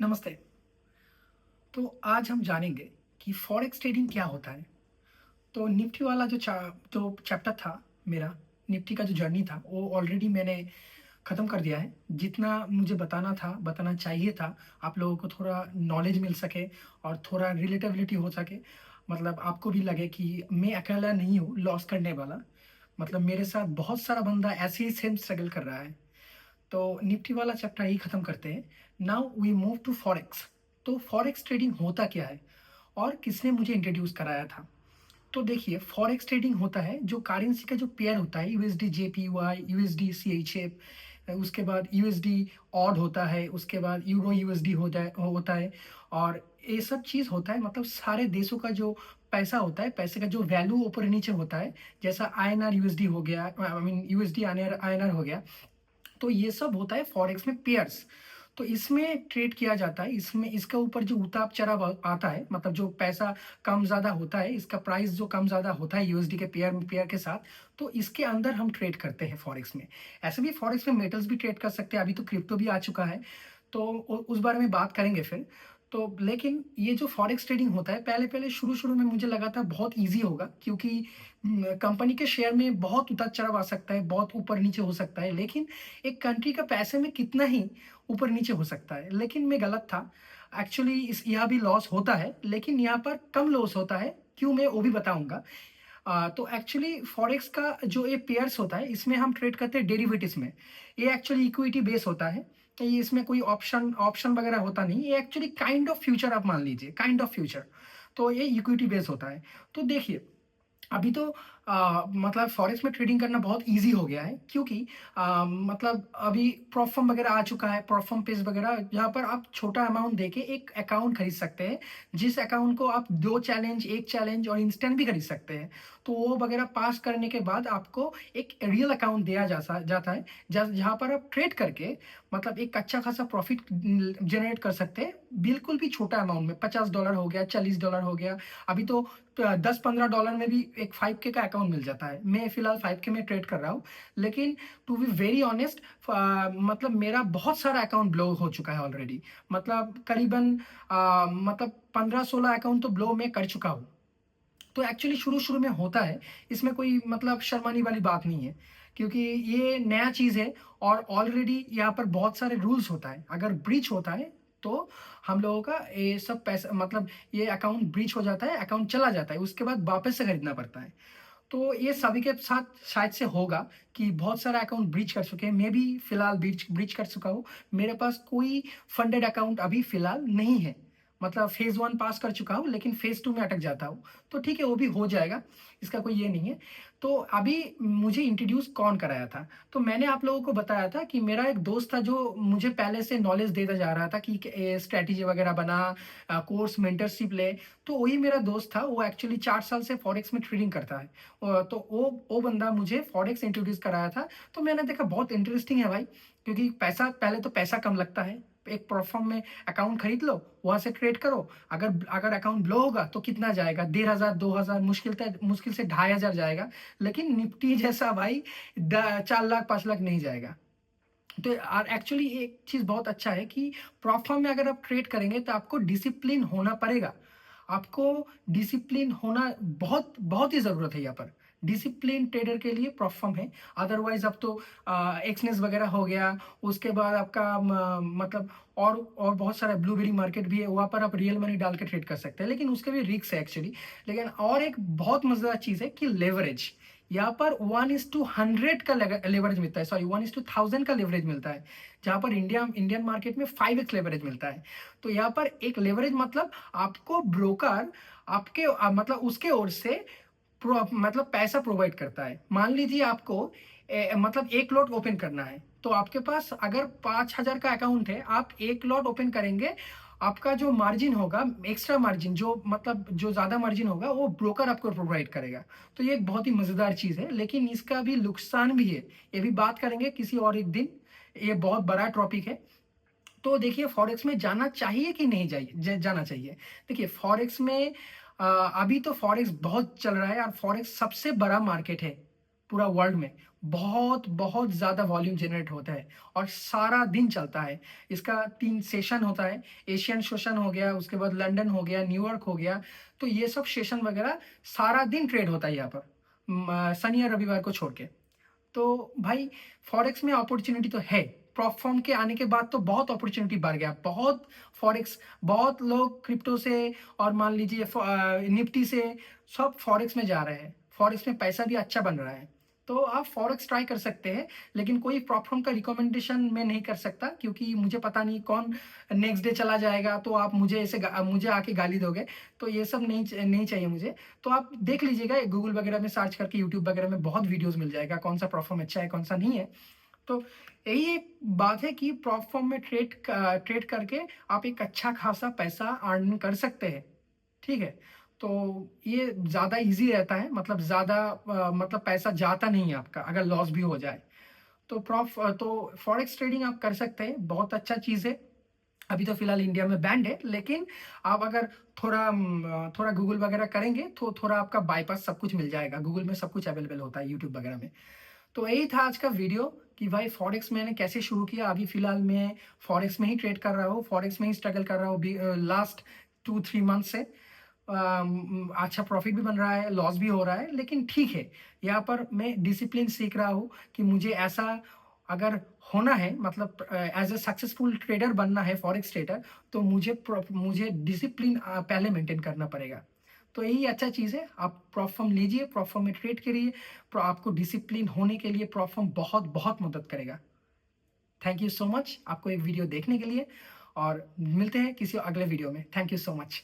नमस्ते। तो आज हम जानेंगे कि फॉरेक्स ट्रेडिंग क्या होता है। तो निफ्टी वाला जो चैप्टर था मेरा, निफ्टी का जो जर्नी था, वो ऑलरेडी मैंने ख़त्म कर दिया है। जितना मुझे बताना था, बताना चाहिए था, आप लोगों को थोड़ा नॉलेज मिल सके और थोड़ा रिलेटेबिलिटी हो सके। मतलब आपको भी लगे कि मैं अकेला नहीं हूँ लॉस करने वाला। मतलब मेरे साथ बहुत सारा बंदा ऐसे ही सेम स्ट्रगल कर रहा है। तो निफ्टी वाला चैप्टर ही खत्म करते हैं। Now we move to forex. तो फॉरेक्स ट्रेडिंग होता क्या है और किसने मुझे इंट्रोड्यूस कराया था। तो देखिए, फॉरेक्स ट्रेडिंग होता है जो करेंसी का जो पेयर होता है, यूएसडी जेपीवाई, यूएसडी सीएचएफ, उसके बाद यूएसडी ऑड होता है, उसके बाद यूरो यूएसडी होता है। और ये सब चीज़ होता है, मतलब सारे देशों का जो पैसा होता है, पैसे का जो वैल्यू ऊपर नीचे होता है। जैसा आईएनआर यूएसडी हो गया, आई मीन यूएसडी आईएनआर हो गया। तो ये सब होता है फॉरेक्स में पेयर्स। तो इसमें ट्रेड किया जाता है। इसमें इसके ऊपर जो उतार-चढ़ाव आता है, मतलब जो पैसा कम-ज़्यादा होता है, इसका प्राइस जो कम-ज़्यादा होता है यूएसडी के पेयर के साथ, तो इसके अंदर हम ट्रेड करते हैं फॉरेक्स में। ऐसे भी फॉरेक्स में मेटल्स भी ट्रेड कर सकते हैं, अभी तो क्रिप्टो भी आ चुका है, तो उ उस बारे में बात करेंगे फिर। तो लेकिन ये जो फॉरेक्स ट्रेडिंग होता है, पहले-पहले शुरू-शुरू में मुझे लगा था बहुत ईज़ी होगा, क्योंकि कंपनी के शेयर में बहुत उतार-चढ़ाव आ सकता है, बहुत ऊपर-नीचे हो सकता है, लेकिन एक कंट्री का पैसे में कितना ही ऊपर-नीचे हो सकता है। लेकिन मैं गलत था। एक्चुअली इस यहाँ भी लॉस होता है, लेकिन यहाँ पर कम लॉस होता है। क्यों, मैं वो भी बताऊँगा। तो एक्चुअली फॉरेक्स का जो ये पेयर्स होता है, इसमें हम ट्रेड करते हैं डेरिवेटिव्स में। ये एक्चुअली इक्विटी बेस होता है। तो ये इसमें कोई ऑप्शन ऑप्शन वगैरह होता नहीं। ये एक्चुअली काइंड ऑफ फ्यूचर आप मान लीजिए, काइंड ऑफ फ्यूचर। तो ये इक्विटी बेस होता है। तो देखिए, अभी तो मतलब फॉरेक्स में ट्रेडिंग करना बहुत ईज़ी हो गया है, क्योंकि मतलब अभी प्रोफर्म वगैरह आ चुका है, प्रोफर्म पेज वगैरह, जहाँ पर आप छोटा अमाउंट देके एक अकाउंट खरीद सकते हैं, जिस अकाउंट को आप 2 चैलेंज, 1 चैलेंज और इंस्टेंट भी खरीद सकते हैं। तो वो वगैरह पास करने के बाद आपको एक रियल अकाउंट दिया जाता है, जहाँ पर आप ट्रेड करके मतलब एक अच्छा खासा प्रॉफिट जनरेट कर सकते हैं, बिल्कुल भी छोटा अमाउंट में। $50 हो गया, $40 हो गया। अभी तो 10-15 डॉलर में भी एक 5K का अकाउंट मिल जाता है। मैं फिलहाल 5K में ट्रेड कर रहा हूँ। लेकिन टू बी वेरी ऑनेस्ट, मतलब मेरा बहुत सारा अकाउंट ब्लो हो चुका है ऑलरेडी। मतलब करीबन मतलब 15-16 अकाउंट तो ब्लो मैं कर चुका हूँ। तो एक्चुअली शुरू-शुरू में होता है, इसमें कोई मतलब शर्माने वाली बात नहीं है, क्योंकि ये नया चीज़ है और ऑलरेडी यहाँ पर बहुत सारे रूल्स होता है। अगर ब्रीच होता है, तो हम लोगों का ये सब पैसा, मतलब ये अकाउंट ब्रीच हो जाता है, अकाउंट चला जाता है, उसके बाद वापस से खरीदना पड़ता है। तो ये सभी के साथ शायद से होगा कि बहुत सारा अकाउंट ब्रीच कर चुके हैं। मैं भी फिलहाल ब्रीच ब्रीच कर चुका हूँ। मेरे पास कोई फंडेड अकाउंट अभी फिलहाल नहीं है। मतलब फ़ेज़ 1 पास कर चुका हूँ, लेकिन फ़ेज़ 2 में अटक जाता हूँ। तो ठीक है, वो भी हो जाएगा, इसका कोई ये नहीं है। तो अभी मुझे इंट्रोड्यूस कौन कराया था? तो मैंने आप लोगों को बताया था कि मेरा एक दोस्त था, जो मुझे पहले से नॉलेज देता जा रहा था कि स्ट्रैटेजी वगैरह बना, कोर्स मेंटरशिप ले। तो वही मेरा दोस्त था, वो एक्चुअली 4 साल से फॉरेक्स में ट्रेडिंग करता है। तो वो बंदा मुझे फॉरेक्स इंट्रोड्यूस कराया था। तो मैंने देखा बहुत इंटरेस्टिंग है भाई, क्योंकि पैसा, पहले तो पैसा कम लगता है। एक प्लेटफ़ॉर्म में अकाउंट खरीद लो, वहाँ से ट्रेड करो। अगर अगर अकाउंट ब्लो होगा तो कितना जाएगा? 1,500 2,000, मुश्किल से 2,500 जाएगा। लेकिन निफ्टी जैसा भाई 4 लाख 5 लाख नहीं जाएगा। तो और एक्चुअली एक चीज़ बहुत अच्छा है कि प्लेटफ़ॉर्म में अगर आप ट्रेड करेंगे तो आपको डिसिप्लिन होना पड़ेगा। आपको डिसिप्लिन होना बहुत बहुत ही ज़रूरत है यहाँ पर। डिसिप्लिन ट्रेडर के लिए प्लेटफ़ॉर्म है। अदरवाइज़ अब तो एक्सनेस वगैरह हो गया, उसके बाद आपका मतलब और बहुत सारा ब्लूबेरी मार्केट भी है, वहाँ पर आप रियल मनी डाल के ट्रेड कर सकते हैं, लेकिन उसके भी रिस्क है एक्चुअली। लेकिन और एक बहुत मज़ेदार चीज़ है कि लेवरेज। यहाँ पर 1:100 का लेवरेज मिलता है, सॉरी 1:1000 का लेवरेज मिलता है, जहाँ पर इंडियन मार्केट में 5x लेवरेज मिलता है। तो यहाँ पर एक लेवरेज मतलब आपको ब्रोकर आपके मतलब उसके ओर से मतलब पैसा प्रोवाइड करता है। मान लीजिए आपको मतलब 1 लॉट ओपन करना है, तो आपके पास अगर 5000 का अकाउंट है, आप 1 लॉट ओपन करेंगे, आपका जो मार्जिन होगा, एक्स्ट्रा मार्जिन जो मतलब जो ज़्यादा मार्जिन होगा, वो ब्रोकर आपको प्रोवाइड करेगा। तो ये एक बहुत ही मज़ेदार चीज़ है, लेकिन इसका भी नुकसान भी है। ये भी बात करेंगे किसी और एक दिन, ये बहुत बड़ा टॉपिक है। तो देखिए, फॉरेक्स में जाना चाहिए कि नहीं जाना चाहिए? देखिए, फॉरेक्स में अभी तो फॉरेक्स बहुत चल रहा है और फॉरेक्स सबसे बड़ा मार्केट है। पूरा वर्ल्ड में बहुत बहुत ज़्यादा वॉल्यूम जनरेट होता है और सारा दिन चलता है। इसका 3 सेशन होता है, एशियन सेशन हो गया, उसके बाद लंदन हो गया, न्यूयॉर्क हो गया, तो ये सब सेशन वगैरह सारा दिन ट्रेड होता है यहाँ पर, शनि और रविवार को छोड़ के। तो भाई फॉरेक्स में अपॉर्चुनिटी तो है, प्रॉप फॉर्म के आने के बाद तो बहुत अपॉर्चुनिटी बढ़ गया, बहुत फॉरेक्स, बहुत लोग क्रिप्टो से और मान लीजिए निफ्टी से सब फॉरेक्स में जा रहे हैं, फॉरेक्स में पैसा भी अच्छा बन रहा है। तो आप फॉरेक्स ट्राई कर सकते हैं, लेकिन कोई प्रॉप फॉर्म का रिकमेंडेशन मैं नहीं कर सकता, क्योंकि मुझे पता नहीं कौन नेक्स्ट डे चला जाएगा तो आप मुझे मुझे आके गाली दोगे, तो ये सब नहीं चाहिए मुझे। तो आप देख लीजिएगा, गूगल वगैरह में सर्च करके, यूट्यूब वगैरह में बहुत वीडियोस मिल जाएगा कौन सा प्लेटफॉर्म अच्छा है कौन सा नहीं है। तो यही एक बात है कि प्लेटफॉर्म में ट्रेड करके आप एक अच्छा खासा पैसा अर्न कर सकते हैं, ठीक है। तो ये ज़्यादा इजी रहता है, मतलब ज़्यादा मतलब पैसा जाता नहीं है आपका अगर लॉस भी हो जाए। तो फॉरेक्स ट्रेडिंग आप कर सकते हैं, बहुत अच्छा चीज़ है। अभी तो फिलहाल इंडिया में बैंड है, लेकिन आप अगर थोड़ा गूगल वगैरह करेंगे तो थोड़ा आपका बाईपास सब कुछ मिल जाएगा, गूगल में सब कुछ अवेलेबल होता है, यूट्यूब वगैरह में। तो यही था आज का वीडियो कि भाई फॉरेक्स मैंने कैसे शुरू किया। अभी फिलहाल मैं फॉरेक्स में ही ट्रेड कर रहा हूँ, फॉरेक्स में ही स्ट्रगल कर रहा हूँ लास्ट 2-3 मंथ से। अच्छा प्रॉफिट भी बन रहा है, लॉस भी हो रहा है, लेकिन ठीक है। यहाँ पर मैं डिसिप्लिन सीख रहा हूँ कि मुझे ऐसा अगर होना है, मतलब एज ए सक्सेसफुल ट्रेडर बनना है, फॉरेक्स ट्रेडर, तो मुझे डिसिप्लिन पहले मेंटेन करना पड़ेगा। तो यही अच्छा चीज़ है, आप प्रॉप फॉर्म लीजिए, प्रॉप फॉर्म में ट्रेड करिए, आपको डिसिप्लिन होने के लिए प्रॉप फॉर्म बहुत बहुत मदद करेगा। थैंक यू सो मच आपको एक वीडियो देखने के लिए, और मिलते हैं किसी अगले वीडियो में। Thank you so much.